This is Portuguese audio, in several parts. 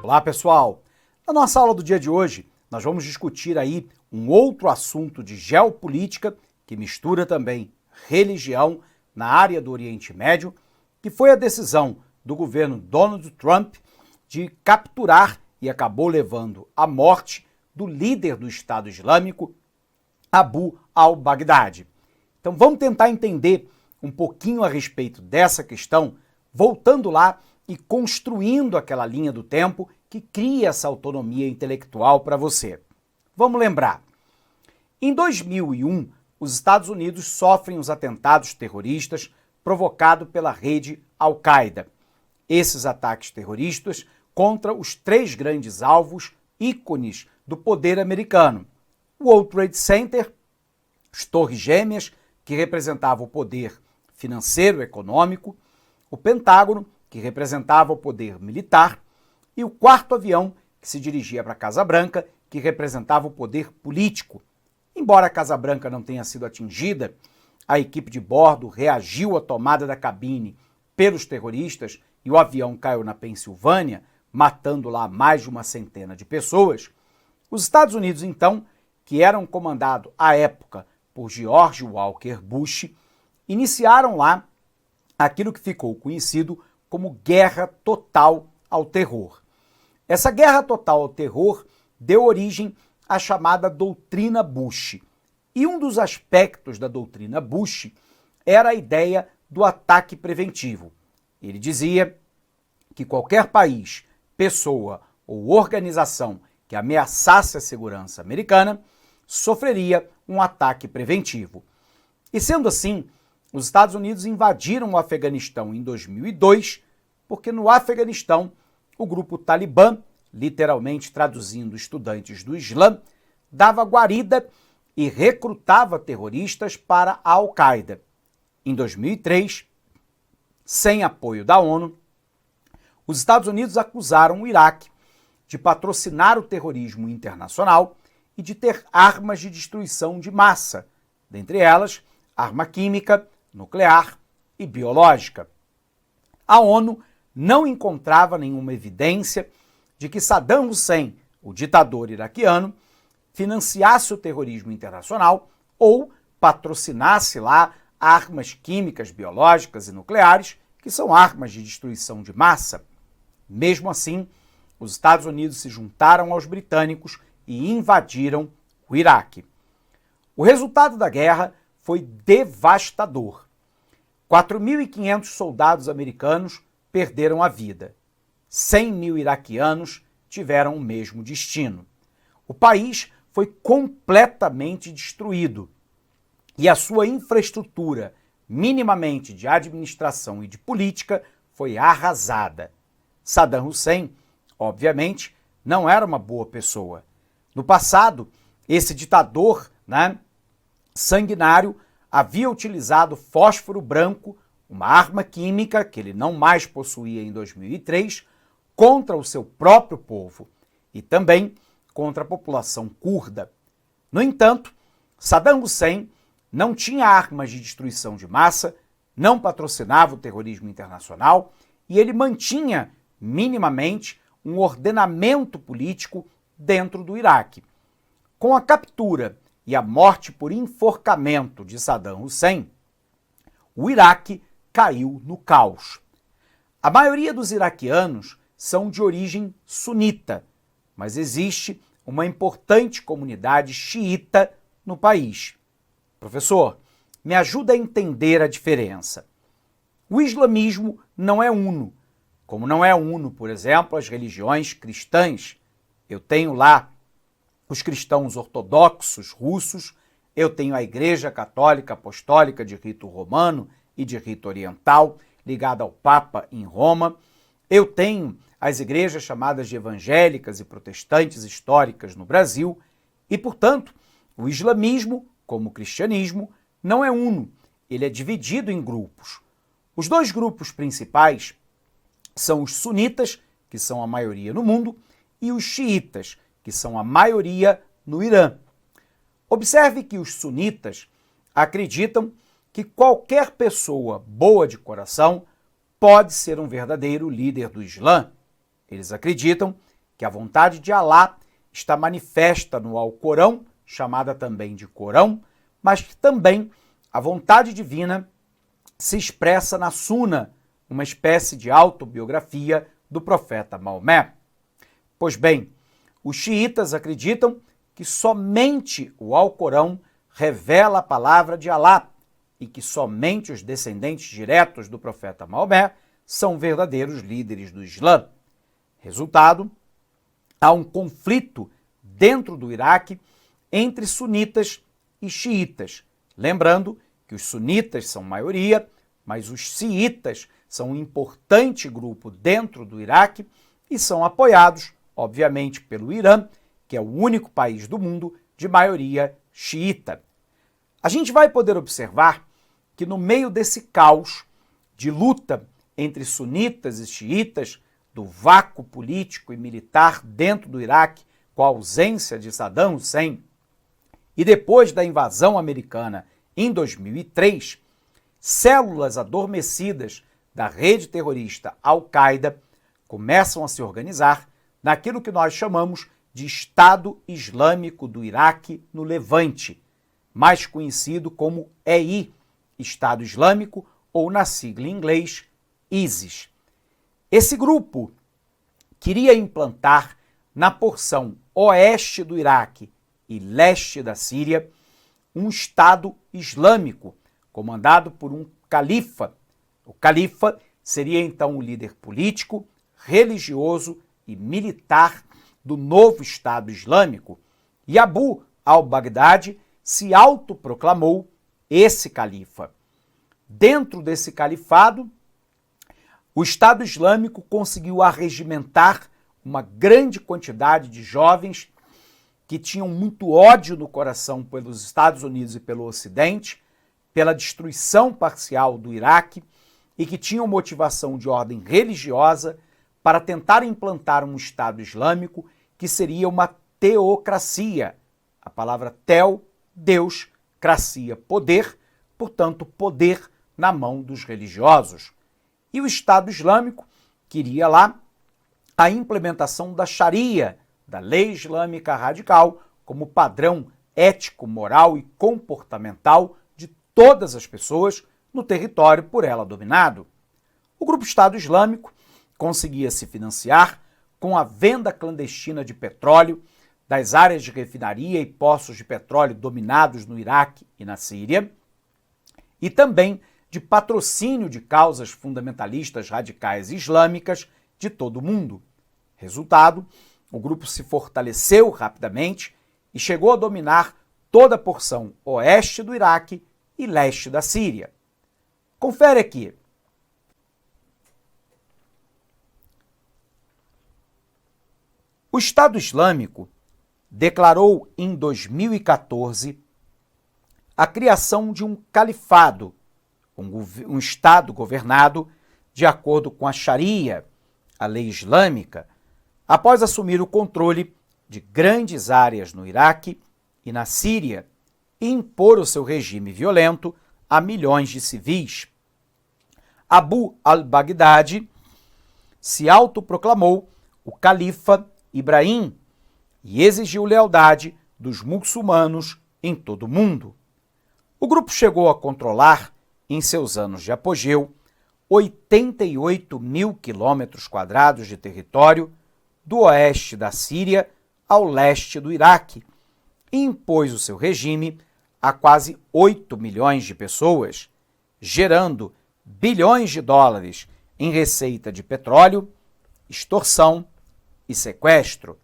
Olá, pessoal! Na nossa aula do dia de hoje, nós vamos discutir aí um outro assunto de geopolítica que mistura também religião na área do Oriente Médio, que foi a decisão do governo Donald Trump de capturar e acabou levando à morte do líder do Estado Islâmico, Abu al-Baghdadi. Então vamos tentar entender um pouquinho a respeito dessa questão, voltando lá e construindo aquela linha do tempo que cria essa autonomia intelectual para você. Vamos lembrar. Em 2001, os Estados Unidos sofrem os atentados terroristas provocados pela rede Al-Qaeda. Esses ataques terroristas contra os três grandes alvos ícones do poder americano. O World Trade Center, as Torres Gêmeas, que representavam o poder financeiro e econômico, o Pentágono, que representava o poder militar, e o quarto avião, que se dirigia para a Casa Branca, que representava o poder político. Embora a Casa Branca não tenha sido atingida, a equipe de bordo reagiu à tomada da cabine pelos terroristas e o avião caiu na Pensilvânia, matando lá mais de uma centena de pessoas. Os Estados Unidos, então, que eram comandados à época por George Walker Bush, iniciaram lá aquilo que ficou conhecido como Guerra Total ao Terror. Essa Guerra Total ao Terror deu origem à chamada Doutrina Bush. E um dos aspectos da Doutrina Bush era a ideia do ataque preventivo. Ele dizia que qualquer país, pessoa ou organização que ameaçasse a segurança americana sofreria um ataque preventivo. E sendo assim, os Estados Unidos invadiram o Afeganistão em 2002, porque no Afeganistão o grupo Talibã, literalmente traduzindo estudantes do Islã, dava guarida e recrutava terroristas para a Al-Qaeda. Em 2003, sem apoio da ONU, os Estados Unidos acusaram o Iraque de patrocinar o terrorismo internacional e de ter armas de destruição de massa, dentre elas arma química, nuclear e biológica. A ONU não encontrava nenhuma evidência de que Saddam Hussein, o ditador iraquiano, financiasse o terrorismo internacional ou patrocinasse lá armas químicas, biológicas e nucleares, que são armas de destruição de massa. Mesmo assim, os Estados Unidos se juntaram aos britânicos e invadiram o Iraque. O resultado da guerra foi devastador. 4.500 soldados americanos perderam a vida. 100 mil iraquianos tiveram o mesmo destino. O país foi completamente destruído e a sua infraestrutura, minimamente de administração e de política, foi arrasada. Saddam Hussein, obviamente, não era uma boa pessoa. No passado, esse ditador, sanguinário, havia utilizado fósforo branco, uma arma química que ele não mais possuía em 2003, contra o seu próprio povo e também contra a população curda. No entanto, Saddam Hussein não tinha armas de destruição de massa, não patrocinava o terrorismo internacional e ele mantinha, minimamente, um ordenamento político dentro do Iraque. Com a captura e a morte por enforcamento de Saddam Hussein, o Iraque caiu no caos. A maioria dos iraquianos são de origem sunita, mas existe uma importante comunidade xiita no país. Professor, me ajuda a entender a diferença. O islamismo não é uno, como não é uno, por exemplo, as religiões cristãs. Eu tenho lá os cristãos ortodoxos russos, eu tenho a Igreja Católica Apostólica de rito romano e de rito oriental, ligada ao Papa em Roma. Eu tenho as igrejas chamadas de evangélicas e protestantes históricas no Brasil e, portanto, o islamismo, como o cristianismo, não é uno, ele é dividido em grupos. Os dois grupos principais são os sunitas, que são a maioria no mundo, e os xiitas, que são a maioria no Irã. Observe que os sunitas acreditam que qualquer pessoa boa de coração pode ser um verdadeiro líder do Islã. Eles acreditam que a vontade de Alá está manifesta no Alcorão, chamada também de Corão, mas que também a vontade divina se expressa na Suna, uma espécie de autobiografia do profeta Maomé. Pois bem, os xiitas acreditam que somente o Alcorão revela a palavra de Alá e que somente os descendentes diretos do profeta Maomé são verdadeiros líderes do Islã. Resultado, há um conflito dentro do Iraque entre sunitas e xiitas. Lembrando que os sunitas são maioria, mas os xiitas são um importante grupo dentro do Iraque e são apoiados, obviamente, pelo Irã, que é o único país do mundo de maioria xiita. A gente vai poder observar que no meio desse caos de luta entre sunitas e xiitas, do vácuo político e militar dentro do Iraque, com a ausência de Saddam Hussein, e depois da invasão americana em 2003, células adormecidas da rede terrorista Al-Qaeda começam a se organizar naquilo que nós chamamos de Estado Islâmico do Iraque no Levante, mais conhecido como EI, Estado Islâmico, ou na sigla em inglês, ISIS. Esse grupo queria implantar na porção oeste do Iraque e leste da Síria um Estado Islâmico, comandado por um califa. O califa seria então o líder político, religioso e militar do novo Estado Islâmico, e Abu al-Baghdadi se autoproclamou esse califa. Dentro desse califado, o Estado Islâmico conseguiu arregimentar uma grande quantidade de jovens que tinham muito ódio no coração pelos Estados Unidos e pelo Ocidente, pela destruição parcial do Iraque e que tinham motivação de ordem religiosa para tentar implantar um Estado Islâmico que seria uma teocracia. A palavra teo, Deus, cracia, poder, portanto, poder na mão dos religiosos. E o Estado Islâmico queria lá a implementação da Sharia, da lei islâmica radical, como padrão ético, moral e comportamental de todas as pessoas no território por ela dominado. O grupo Estado Islâmico conseguia se financiar com a venda clandestina de petróleo das áreas de refinaria e poços de petróleo dominados no Iraque e na Síria, e também de patrocínio de causas fundamentalistas radicais islâmicas de todo o mundo. Resultado, o grupo se fortaleceu rapidamente e chegou a dominar toda a porção oeste do Iraque e leste da Síria. Confere aqui. O Estado Islâmico declarou em 2014 a criação de um califado, um Estado governado de acordo com a Sharia, a lei islâmica, após assumir o controle de grandes áreas no Iraque e na Síria e impor o seu regime violento a milhões de civis. Abu al-Baghdadi se autoproclamou o califa Ibrahim e exigiu lealdade dos muçulmanos em todo o mundo. O grupo chegou a controlar, em seus anos de apogeu, 88 mil quilômetros quadrados de território do oeste da Síria ao leste do Iraque e impôs o seu regime a quase 8 milhões de pessoas, gerando bilhões de dólares em receita de petróleo, extorsão e sequestro.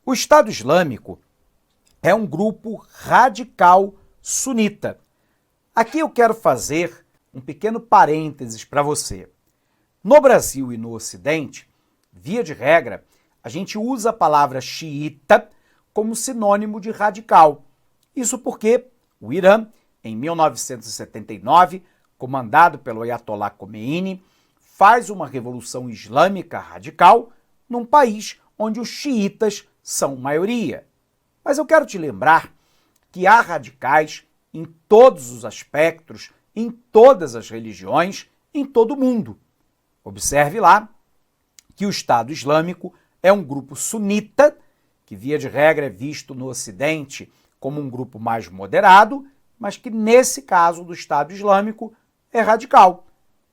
O Estado Islâmico é um grupo radical sunita. Aqui eu quero fazer um pequeno parênteses para você. No Brasil e no Ocidente, via de regra, a gente usa a palavra xiita como sinônimo de radical. Isso porque o Irã, em 1979, comandado pelo Ayatollah Khomeini, faz uma revolução islâmica radical num país onde os xiitas são maioria. Mas eu quero te lembrar que há radicais em todos os aspectos, em todas as religiões, em todo o mundo. Observe lá que o Estado Islâmico é um grupo sunita, que via de regra é visto no Ocidente como um grupo mais moderado, mas que nesse caso do Estado Islâmico é radical.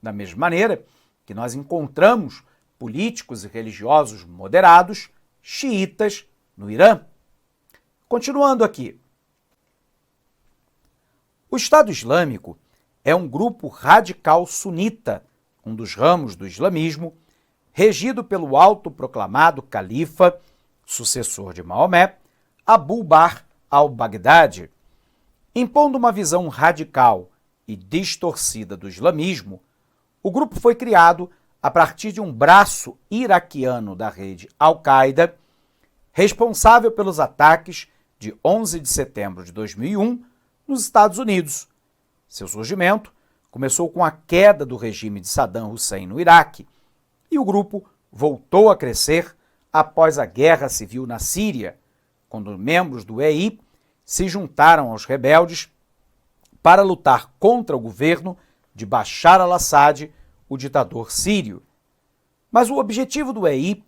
Da mesma maneira que nós encontramos políticos e religiosos moderados xiitas no Irã. Continuando aqui. O Estado Islâmico é um grupo radical sunita, um dos ramos do islamismo, regido pelo autoproclamado califa, sucessor de Maomé, Abu Bakr al-Baghdadi. Impondo uma visão radical e distorcida do islamismo, o grupo foi criado a partir de um braço iraquiano da rede Al-Qaeda, responsável pelos ataques de 11 de setembro de 2001 nos Estados Unidos. Seu surgimento começou com a queda do regime de Saddam Hussein no Iraque e o grupo voltou a crescer após a guerra civil na Síria, quando membros do EI se juntaram aos rebeldes para lutar contra o governo de Bashar al-Assad, o ditador sírio. Mas o objetivo do EI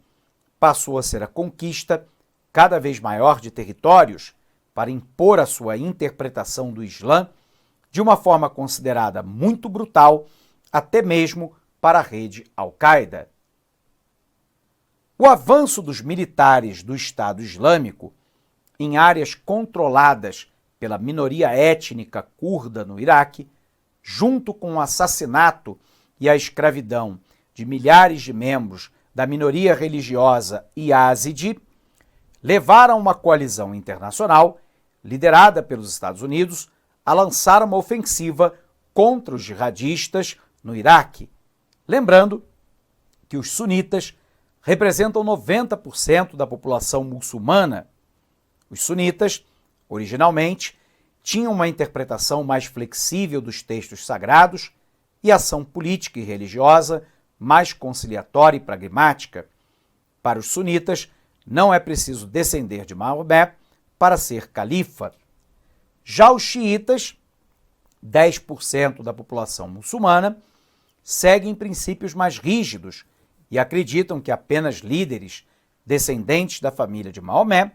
passou a ser a conquista cada vez maior de territórios para impor a sua interpretação do Islã de uma forma considerada muito brutal, até mesmo para a rede Al-Qaeda. O avanço dos militares do Estado Islâmico em áreas controladas pela minoria étnica curda no Iraque, junto com o assassinato e a escravidão de milhares de membros da minoria religiosa Yazidi, levaram uma coalizão internacional, liderada pelos Estados Unidos, a lançar uma ofensiva contra os jihadistas no Iraque. Lembrando que os sunitas representam 90% da população muçulmana. Os sunitas, originalmente, tinham uma interpretação mais flexível dos textos sagrados e ação política e religiosa mais conciliatória e pragmática. Para os sunitas, não é preciso descender de Maomé para ser califa. Já os xiitas, 10% da população muçulmana, seguem princípios mais rígidos e acreditam que apenas líderes descendentes da família de Maomé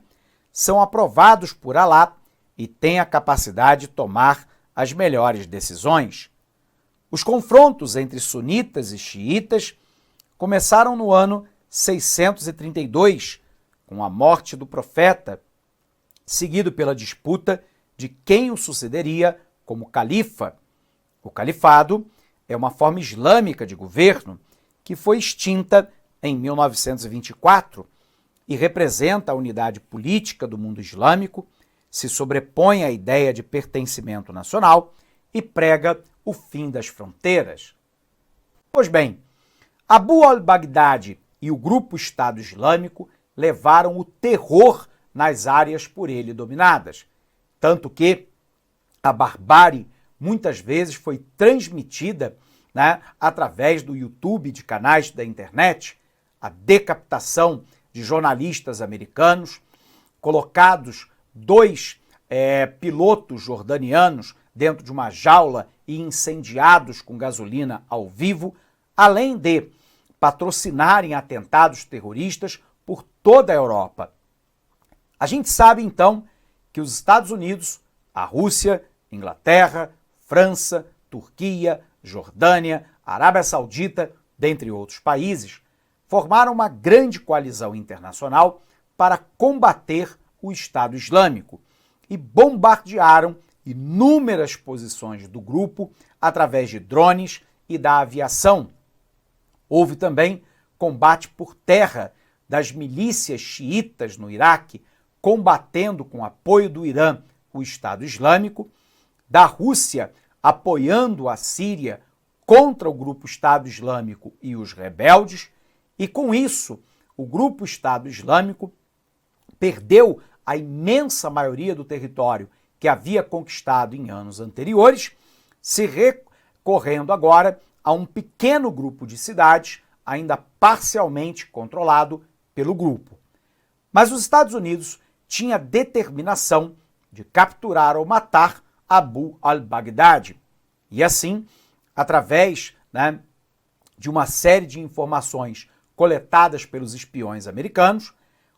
são aprovados por Alá e têm a capacidade de tomar as melhores decisões. Os confrontos entre sunitas e xiitas começaram no ano 632, com a morte do profeta, seguido pela disputa de quem o sucederia como califa. O califado é uma forma islâmica de governo que foi extinta em 1924 e representa a unidade política do mundo islâmico, se sobrepõe à ideia de pertencimento nacional e prega o fim das fronteiras. Pois bem, Abu al-Baghdadi e o grupo Estado Islâmico levaram o terror nas áreas por ele dominadas, tanto que a barbárie muitas vezes foi transmitida, através do YouTube, de canais da internet, a decapitação de jornalistas americanos, colocados 2 pilotos jordanianos dentro de uma jaula e incendiados com gasolina ao vivo, além de patrocinarem atentados terroristas por toda a Europa. A gente sabe, então, que os Estados Unidos, a Rússia, Inglaterra, França, Turquia, Jordânia, Arábia Saudita, dentre outros países, formaram uma grande coalizão internacional para combater o Estado Islâmico e bombardearam inúmeras posições do grupo através de drones e da aviação. Houve também combate por terra das milícias xiitas no Iraque, combatendo com apoio do Irã o Estado Islâmico, da Rússia apoiando a Síria contra o grupo Estado Islâmico e os rebeldes, e com isso o grupo Estado Islâmico perdeu a imensa maioria do território que havia conquistado em anos anteriores, se recorrendo agora a um pequeno grupo de cidades ainda parcialmente controlado pelo grupo. Mas os Estados Unidos tinham a determinação de capturar ou matar Abu al-Baghdadi. E assim, através de uma série de informações coletadas pelos espiões americanos,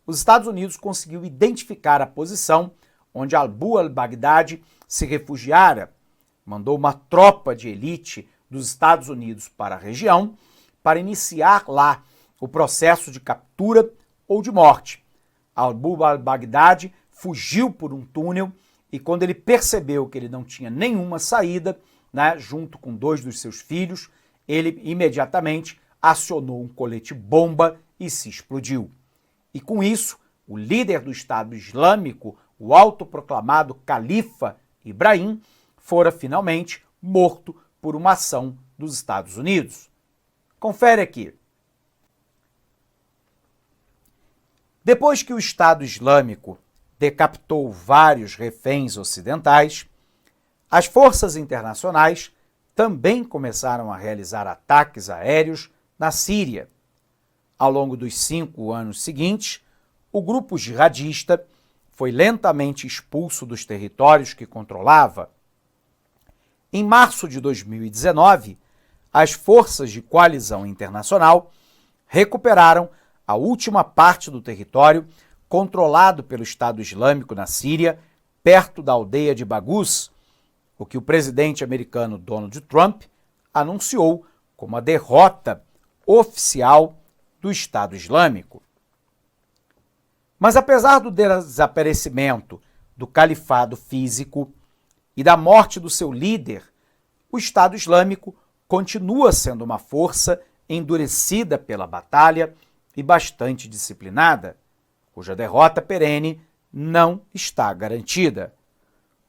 os Estados Unidos conseguiu identificar a posição onde Abu al-Baghdadi se refugiara, mandou uma tropa de elite dos Estados Unidos para a região para iniciar lá o processo de captura ou de morte. Abu al-Baghdadi fugiu por um túnel e quando ele percebeu que ele não tinha nenhuma saída, junto com 2 dos seus filhos, ele imediatamente acionou um colete-bomba e se explodiu. E com isso, o líder do Estado Islâmico, o autoproclamado Califa Ibrahim, fora finalmente morto por uma ação dos Estados Unidos. Confere aqui. Depois que o Estado Islâmico decapitou vários reféns ocidentais, as forças internacionais também começaram a realizar ataques aéreos na Síria. Ao longo dos 5 anos seguintes, o grupo jihadista foi lentamente expulso dos territórios que controlava. Em março de 2019, as forças de coalizão internacional recuperaram a última parte do território controlado pelo Estado Islâmico na Síria, perto da aldeia de Baghuz, o que o presidente americano Donald Trump anunciou como a derrota oficial do Estado Islâmico. Mas apesar do desaparecimento do califado físico e da morte do seu líder, o Estado Islâmico continua sendo uma força endurecida pela batalha e bastante disciplinada, cuja derrota perene não está garantida.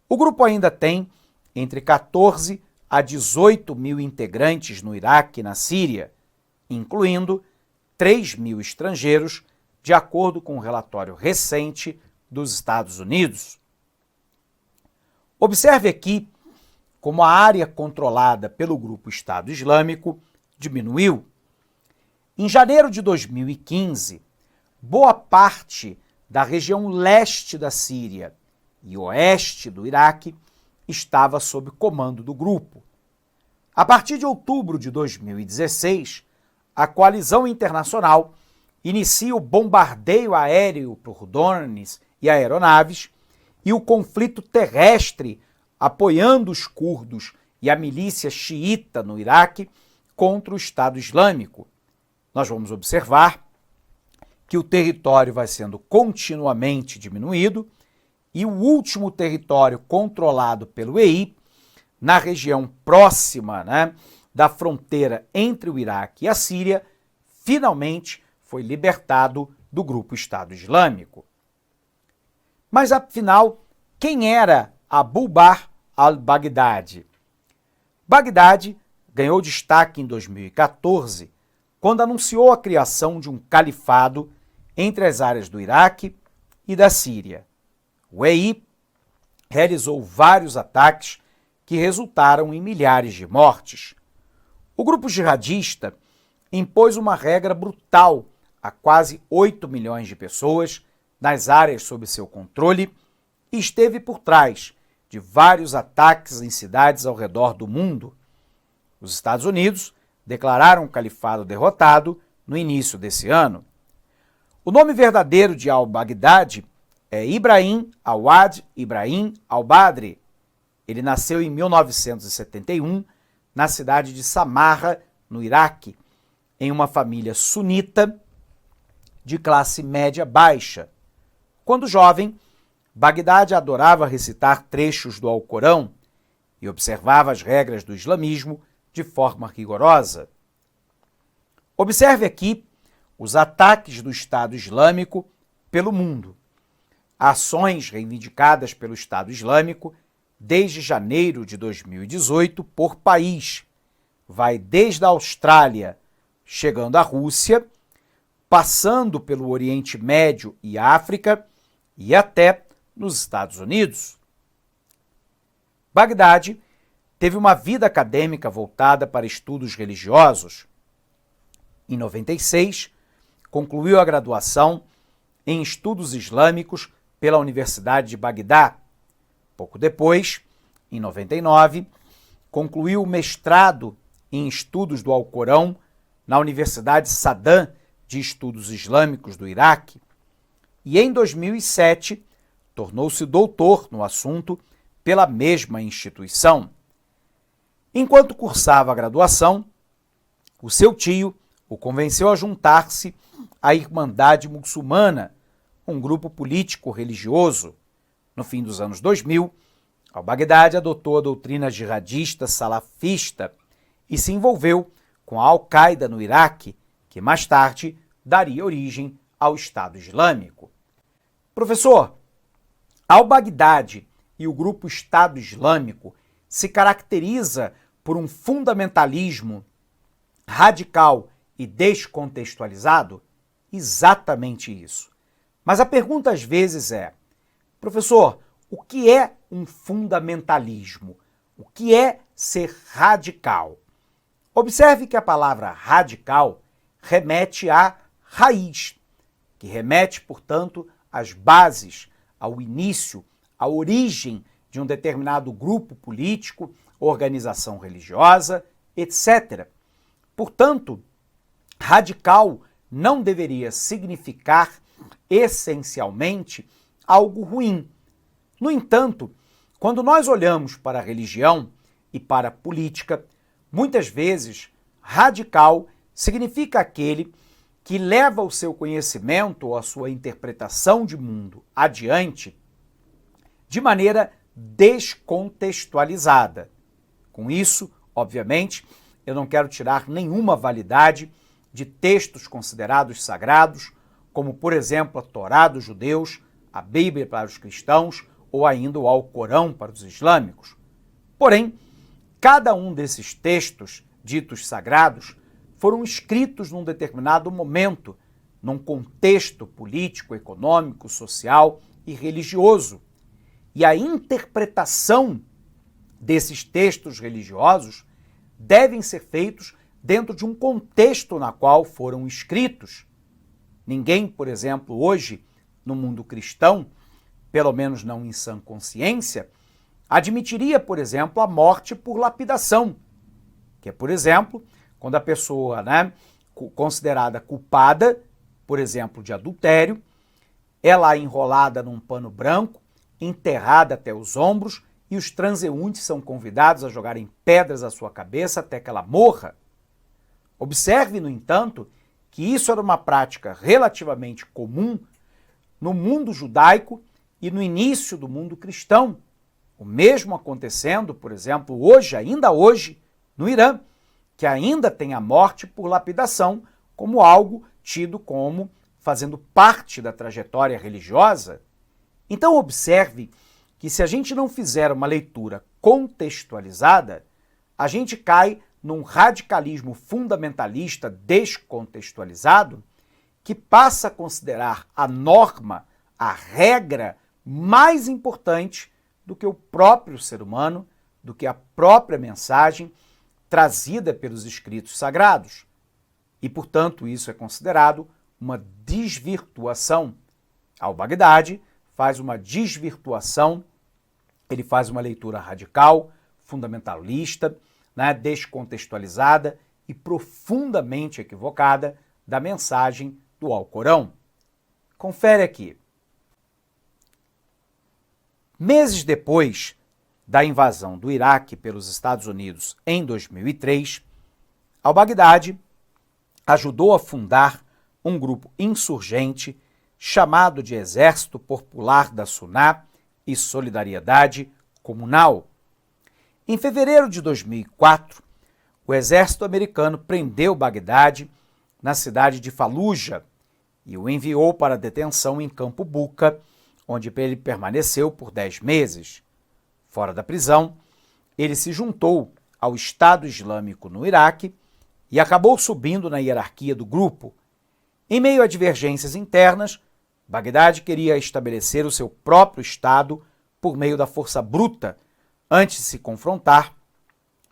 O grupo ainda tem entre 14 a 18 mil integrantes no Iraque e na Síria, incluindo 3 mil estrangeiros, de acordo com um relatório recente dos Estados Unidos. Observe aqui como a área controlada pelo grupo Estado Islâmico diminuiu. Em janeiro de 2015, boa parte da região leste da Síria e oeste do Iraque estava sob comando do grupo. A partir de outubro de 2016, a coalizão internacional inicia o bombardeio aéreo por drones e aeronaves e o conflito terrestre apoiando os curdos e a milícia xiita no Iraque contra o Estado Islâmico. Nós vamos observar que o território vai sendo continuamente diminuído e o último território controlado pelo EI, na região próxima da fronteira entre o Iraque e a Síria, finalmente foi libertado do grupo Estado Islâmico. Mas, afinal, quem era Abu Bakr al-Baghdadi? Baghdadi ganhou destaque em 2014, quando anunciou a criação de um califado entre as áreas do Iraque e da Síria. O EI realizou vários ataques que resultaram em milhares de mortes. O grupo jihadista impôs uma regra brutal a quase 8 milhões de pessoas nas áreas sob seu controle e esteve por trás de vários ataques em cidades ao redor do mundo. Os Estados Unidos declararam o califado derrotado no início desse ano. O nome verdadeiro de al-Baghdadi é Ibrahim Awad Ibrahim al-Badri. Ele nasceu em 1971 na cidade de Samarra, no Iraque, em uma família sunita de classe média baixa. Quando jovem, Baghdadi adorava recitar trechos do Alcorão e observava as regras do islamismo de forma rigorosa. Observe aqui os ataques do Estado Islâmico pelo mundo. Ações reivindicadas pelo Estado Islâmico desde janeiro de 2018 por país. Vai desde a Austrália, chegando à Rússia, passando pelo Oriente Médio e África e até nos Estados Unidos. Baghdadi teve uma vida acadêmica voltada para estudos religiosos. Em 96, concluiu a graduação em estudos islâmicos pela Universidade de Bagdá. Pouco depois, em 99, concluiu o mestrado em estudos do Alcorão na Universidade Saddam de Estudos Islâmicos do Iraque e, em 2007, tornou-se doutor no assunto pela mesma instituição. Enquanto cursava a graduação, o seu tio o convenceu a juntar-se à Irmandade Muçulmana, um grupo político-religioso. No fim dos anos 2000, al-Baghdadi adotou a doutrina jihadista salafista e se envolveu com a Al-Qaeda no Iraque, que mais tarde daria origem ao Estado Islâmico. Professor, al-Baghdadi e o grupo Estado Islâmico se caracteriza por um fundamentalismo radical e descontextualizado? Exatamente isso. Mas a pergunta às vezes é, professor, o que é um fundamentalismo? O que é ser radical? Observe que a palavra radical remete à raiz, que remete, portanto, às bases, ao início, à origem de um determinado grupo político, organização religiosa, etc. Portanto, radical não deveria significar essencialmente algo ruim. No entanto, quando nós olhamos para a religião e para a política, muitas vezes radical significa aquele que leva o seu conhecimento ou a sua interpretação de mundo adiante de maneira descontextualizada. Com isso, obviamente, eu não quero tirar nenhuma validade de textos considerados sagrados, como, por exemplo, a Torá dos judeus, a Bíblia para os cristãos ou ainda o Alcorão para os islâmicos. Porém, cada um desses textos ditos sagrados foram escritos num determinado momento, num contexto político, econômico, social e religioso. E a interpretação desses textos religiosos devem ser feitos dentro de um contexto na qual foram escritos. Ninguém, por exemplo, hoje, no mundo cristão, pelo menos não em sã consciência, admitiria, por exemplo, a morte por lapidação, que é, por exemplo, quando a pessoa, considerada culpada, por exemplo, de adultério, é lá enrolada num pano branco, enterrada até os ombros, e os transeuntes são convidados a jogarem pedras à sua cabeça até que ela morra. Observe, no entanto, que isso era uma prática relativamente comum no mundo judaico e no início do mundo cristão. O mesmo acontecendo, por exemplo, hoje, ainda hoje, no Irã, que ainda tem a morte por lapidação como algo tido como fazendo parte da trajetória religiosa. Então observe que se a gente não fizer uma leitura contextualizada, a gente cai num radicalismo fundamentalista descontextualizado que passa a considerar a norma, a regra mais importante do que o próprio ser humano, do que a própria mensagem trazida pelos escritos sagrados. E, portanto, isso é considerado uma desvirtuação. Al-Baghdadi faz uma desvirtuação, ele faz uma leitura radical, fundamentalista, descontextualizada e profundamente equivocada da mensagem do Alcorão. Confere aqui. Meses depois da invasão do Iraque pelos Estados Unidos em 2003, al-Baghdadi ajudou a fundar um grupo insurgente chamado de Exército Popular da Sunnah e Solidariedade Comunal. Em fevereiro de 2004, o exército americano prendeu Baghdadi na cidade de Fallujah e o enviou para detenção em Campo Buca, onde ele permaneceu por 10 meses. Fora da prisão, ele se juntou ao Estado Islâmico no Iraque e acabou subindo na hierarquia do grupo. Em meio a divergências internas, Baghdadi queria estabelecer o seu próprio Estado por meio da força bruta, antes de se confrontar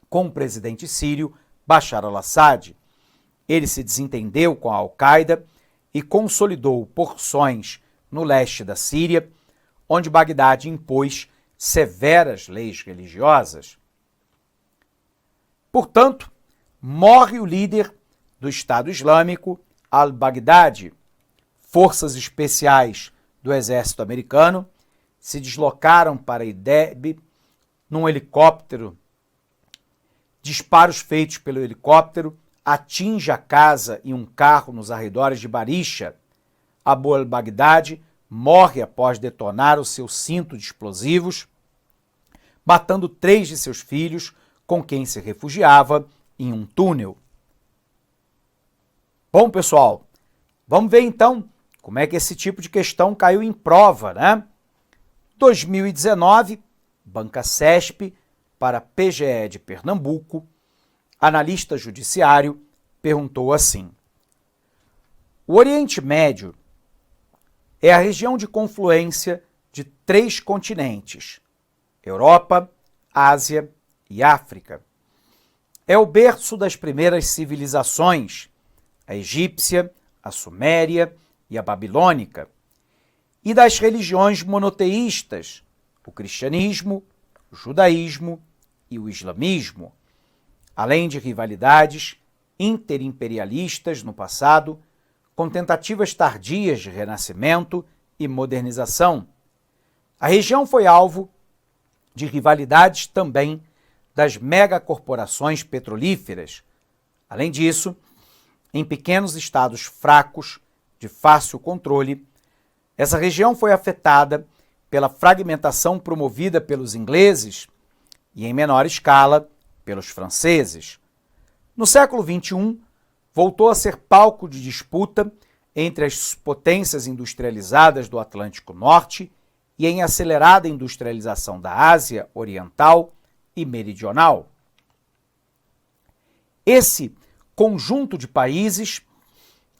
com o presidente sírio Bashar al-Assad. Ele se desentendeu com a Al-Qaeda e consolidou porções no leste da Síria, onde Baghdadi impôs severas leis religiosas. Portanto, morre o líder do Estado Islâmico, al-Baghdadi, forças especiais do exército americano se deslocaram para Idlib num helicóptero. Disparos feitos pelo helicóptero atingem a casa e um carro nos arredores de Barisha. Abu al-Baghdadi morre após detonar o seu cinto de explosivos, matando 3 de seus filhos, com quem se refugiava em um túnel. Bom, pessoal, vamos ver então como é que esse tipo de questão caiu em prova, né? 2019, Banca CESP para PGE de Pernambuco, analista judiciário perguntou assim: o Oriente Médio é a região de confluência de 3 continentes, Europa, Ásia e África. É o berço das primeiras civilizações, a egípcia, a suméria e a babilônica, e das religiões monoteístas, o cristianismo, o judaísmo e o islamismo, além de rivalidades interimperialistas no passado, com tentativas tardias de renascimento e modernização. A região foi alvo de rivalidades também das megacorporações petrolíferas. Além disso, em pequenos estados fracos, de fácil controle, essa região foi afetada pela fragmentação promovida pelos ingleses e, em menor escala, pelos franceses. No século XXI, voltou a ser palco de disputa entre as potências industrializadas do Atlântico Norte e em acelerada industrialização da Ásia Oriental e Meridional. Esse conjunto de países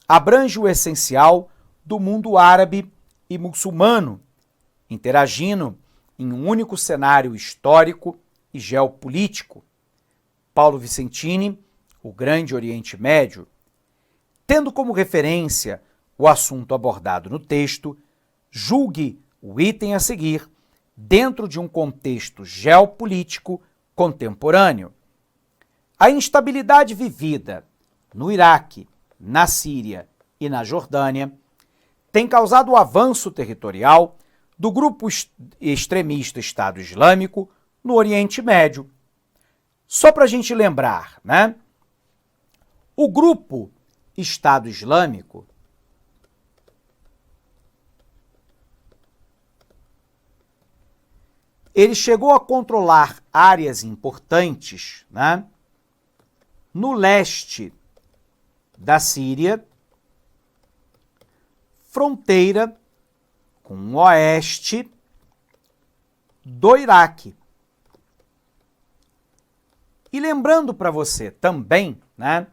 abrange o essencial do mundo árabe e muçulmano, interagindo em um único cenário histórico e geopolítico. Paulo Vicentini, O Grande Oriente Médio, tendo como referência o assunto abordado no texto, julgue o item a seguir dentro de um contexto geopolítico contemporâneo. A instabilidade vivida no Iraque, na Síria e na Jordânia tem causado o avanço territorial do grupo extremista Estado Islâmico no Oriente Médio. Só para a gente lembrar, né? O grupo Estado Islâmico ele chegou a controlar áreas importantes, né, no leste da Síria, fronteira com o oeste do Iraque. E lembrando para você também, né,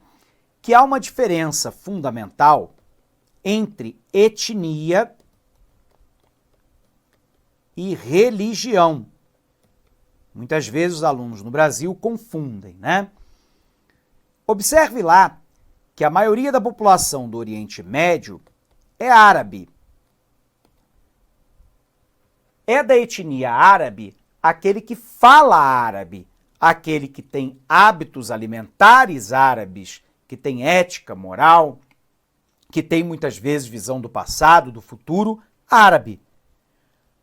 que há uma diferença fundamental entre etnia e religião. Muitas vezes os alunos no Brasil confundem, né? Observe lá que a maioria da população do Oriente Médio é árabe. É da etnia árabe aquele que fala árabe, aquele que tem hábitos alimentares árabes, que tem ética, moral, que tem muitas vezes visão do passado, do futuro, árabe.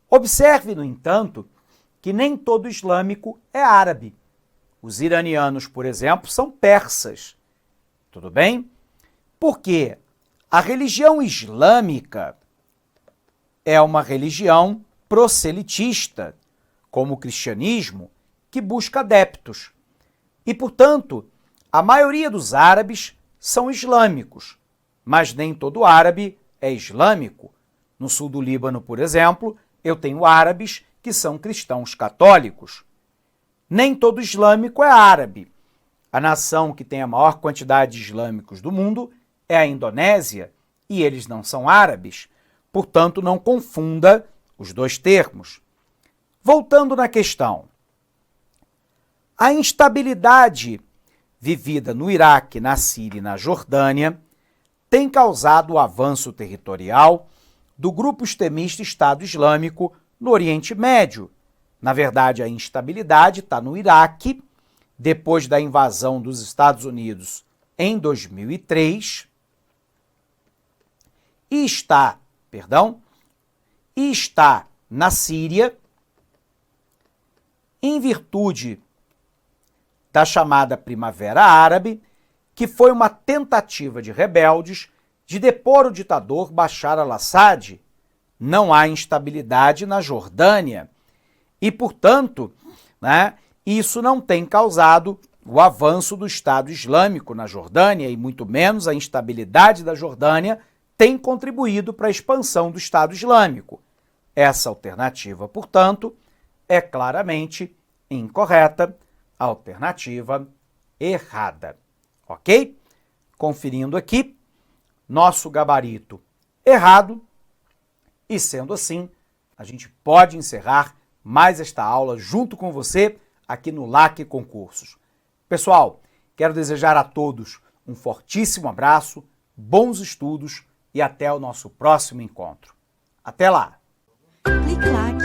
Observe, no entanto, que nem todo islâmico é árabe. Os iranianos, por exemplo, são persas. Tudo bem? Porque a religião islâmica é uma religião proselitista, como o cristianismo, que busca adeptos. E, portanto, a maioria dos árabes são islâmicos, mas nem todo árabe é islâmico. No sul do Líbano, por exemplo, eu tenho árabes que são cristãos católicos. Nem todo islâmico é árabe. A nação que tem a maior quantidade de islâmicos do mundo é a Indonésia, e eles não são árabes. Portanto, não confunda os dois termos. Voltando na questão. A instabilidade vivida no Iraque, na Síria e na Jordânia tem causado o avanço territorial do grupo extremista Estado Islâmico no Oriente Médio. Na verdade, a instabilidade está no Iraque, depois da invasão dos Estados Unidos em 2003, está na Síria em virtude da chamada Primavera Árabe, que foi uma tentativa de rebeldes de depor o ditador Bashar al-Assad. Não há instabilidade na Jordânia e, portanto, isso não tem causado o avanço do Estado Islâmico na Jordânia e muito menos a instabilidade da Jordânia tem contribuído para a expansão do Estado Islâmico. Essa alternativa, portanto, é claramente incorreta, alternativa errada. Ok? Conferindo aqui, nosso gabarito errado, e sendo assim, a gente pode encerrar mais esta aula junto com você aqui no LAC Concursos. Pessoal, quero desejar a todos um fortíssimo abraço, bons estudos e até o nosso próximo encontro. Até lá! Clique LAC.